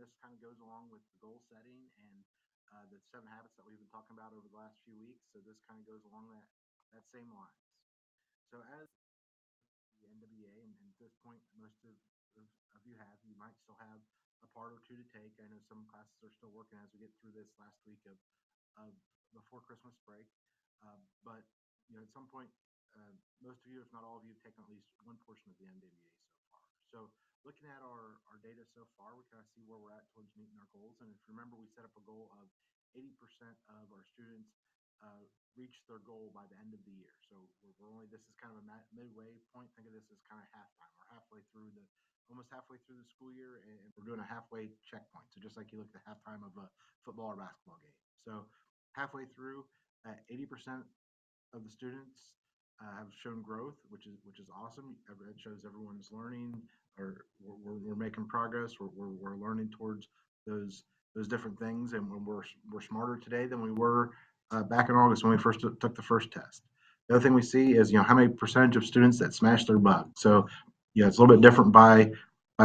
this kind of goes along with the goal setting and the 7 habits that we've been talking about over the last few weeks. So this kind of goes along that same lines. So as the NWA, and at this point, most of you have, you might still have a part or two to take. I know some classes are still working as we get through this last week of before Christmas break. But at some point, most of you, if not all of you, have taken at least one portion of the NWA so far. So looking at our data so far, we kind of see where we're at towards meeting our goals. And if you remember, we set up a goal of 80% of our students reach their goal by the end of the year. So we're only, this is kind of a midway point. Think of this as kind of halftime. We're almost halfway through the school year, and we're doing a halfway checkpoint. So just like you look at the halftime of a football or basketball game. So halfway through, 80% of the students have shown growth, which is awesome. It shows everyone's learning, or we're making progress. We're learning towards those different things, and when we're smarter today than we were back in August when we first took the first test. The other thing we see is how many percentage of students that smash their bug. So it's a little bit different by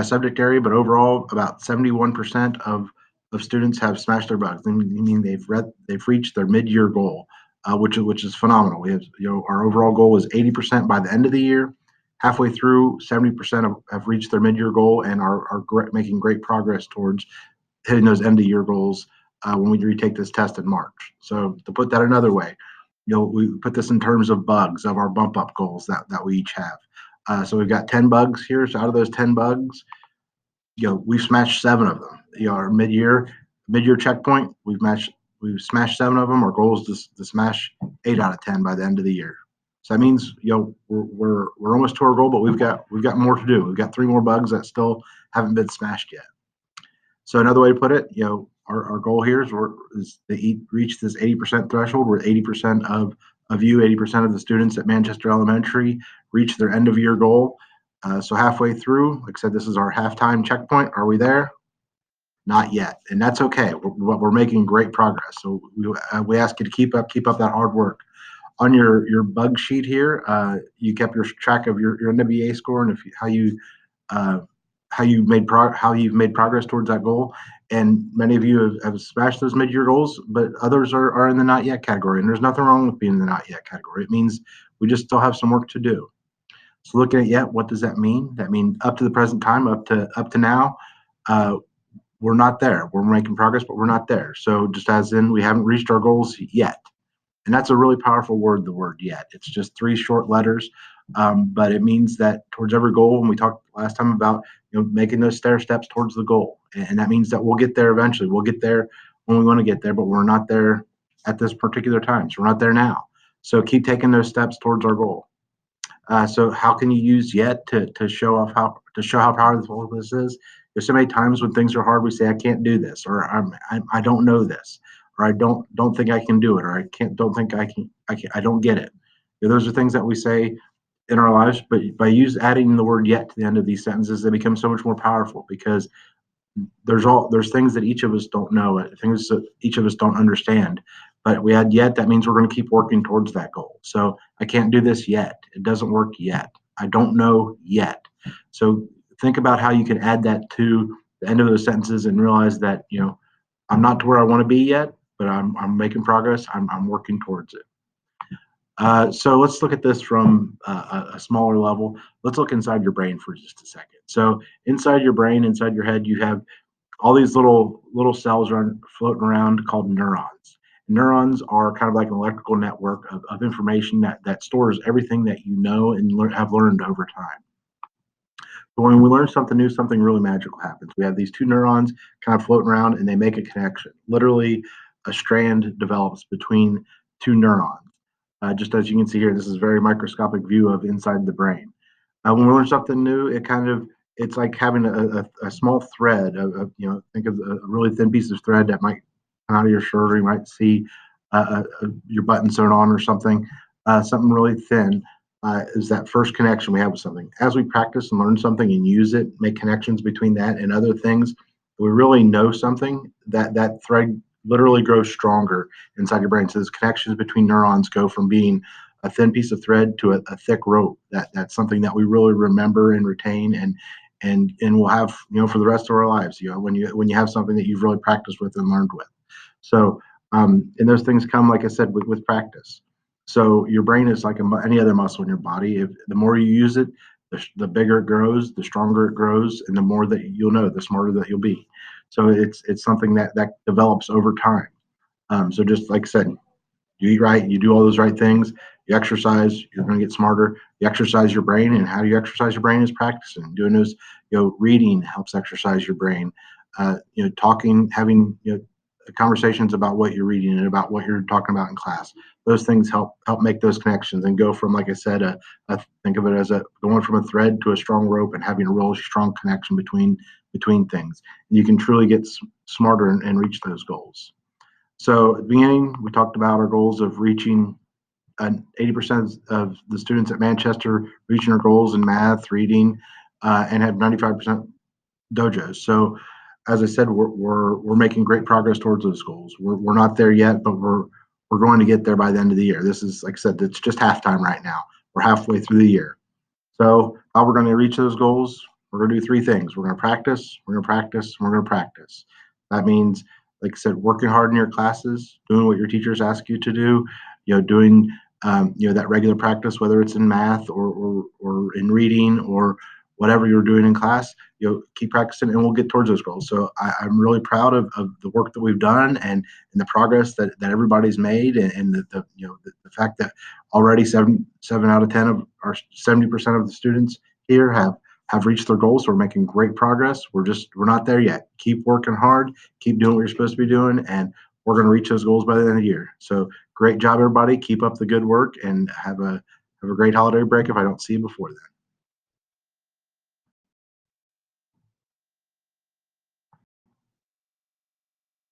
subject area, but overall about 71% of students have smashed their bugs. I mean they've reached their mid-year goal, which is phenomenal. We have our overall goal is 80% by the end of the year. Halfway through, 70% have reached their mid-year goal and are making great progress towards hitting those end of year goals when we retake this test in March. So to put that another way, we put this in terms of bugs of our bump up goals that we each have. So we've got 10 bugs here. So out of those 10 bugs, we've smashed 7 of them. Our mid-year checkpoint, we've smashed 7 of them. Our goal is to smash 8 out of 10 by the end of the year. So that means we're almost to our goal, but we've got more to do. We've got 3 more bugs that still haven't been smashed yet. So another way to put it, our goal here is to reach this 80% threshold, where 80% of you, 80% of the students at Manchester Elementary reach their end of year goal. So halfway through, like I said, this is our halftime checkpoint. Are we there? Not yet, and that's okay. We're making great progress. So we ask you to keep up that hard work. On your bug sheet here, you kept your track of your NWA score and how you've made progress towards that goal. And many of you have smashed those mid-year goals, but others are in the not yet category. And there's nothing wrong with being in the not yet category. It means we just still have some work to do. So looking at yet, what does that mean? That means up to the present time, up to now, we're not there. We're making progress, but we're not there. So just as in, we haven't reached our goals yet. And that's a really powerful word, the word yet. It's just 3 short letters, but it means that towards every goal, and we talked last time about making those stair steps towards the goal. And that means that we'll get there eventually. We'll get there when we want to get there, but we're not there at this particular time. So we're not there now. So keep taking those steps towards our goal. So how can you use yet to show how powerful this is? There's so many times when things are hard, we say, I can't do this, or I don't know this, or I don't think I can do it, or don't think I can, I don't get it. Those are things that we say in our lives, but by adding the word yet to the end of these sentences, they become so much more powerful, because there's things that each of us don't know, things that each of us don't understand. But we add yet, that means we're going to keep working towards that goal. So I can't do this yet. It doesn't work yet. I don't know yet. So think about how you can add that to the end of those sentences and realize that, I'm not to where I want to be yet, but I'm making progress. I'm working towards it. So let's look at this from a smaller level. Let's look inside your brain for just a second. So inside your brain, inside your head, you have all these little cells floating around called neurons. Neurons are kind of like an electrical network of information that stores everything that you know and have learned over time. But when we learn something new, something really magical happens. We have these 2 neurons kind of floating around, and they make a connection. Literally, a strand develops between 2 neurons. Just as you can see here, this is a very microscopic view of inside the brain. When we learn something new, it's like having a small thread think of a really thin piece of thread that might come out of your shirt, or you might see your button sewn on or something really thin. Is that first connection we have with something. As we practice and learn something and use it, make connections between that and other things, we really know something, that thread literally grows stronger inside your brain. So those connections between neurons go from being a thin piece of thread to a thick rope. That's something that we really remember and retain, and and we'll have, for the rest of our lives, when you have something that you've really practiced with and learned with. So, and those things come, like I said, with practice. So your brain is like any other muscle in your body. If the more you use it, the bigger it grows, the stronger it grows, and the more that you'll know, the smarter that you'll be. So it's something that develops over time. So just like I said, you eat right, you do all those right things, you exercise, you're going to get smarter. You exercise your brain, and how you exercise your brain is practicing. Doing those, reading helps exercise your brain. Talking, having conversations about what you're reading and about what you're talking about in class. Those things help make those connections and go from, like I said, think of it as a going from a thread to a strong rope and having a really strong connection between things. And you can truly get smarter and reach those goals. So at the beginning, we talked about our goals of reaching 80% of the students at Manchester reaching their goals in math, reading, and have 95% dojos. So as I said, we're making great progress towards those goals. We're not there yet, but we're going to get there by the end of the year. This is, like I said, it's just halftime right now. We're halfway through the year. So how we're going to reach those goals? We're going to do three things. We're going to practice, we're going to practice, and we're going to practice. That means, like I said, working hard in your classes, doing what your teachers ask you to do, doing that regular practice, whether it's in math or in reading or whatever you're doing in class, keep practicing and we'll get towards those goals. So I'm really proud of the work that we've done and the progress that everybody's made and the fact that already seven out of 10 of our 70% of the students here have reached their goals. So we're making great progress. We're not there yet. Keep working hard, keep doing what you're supposed to be doing, and we're going to reach those goals by the end of the year. So great job, everybody. Keep up the good work and have a great holiday break if I don't see you before then.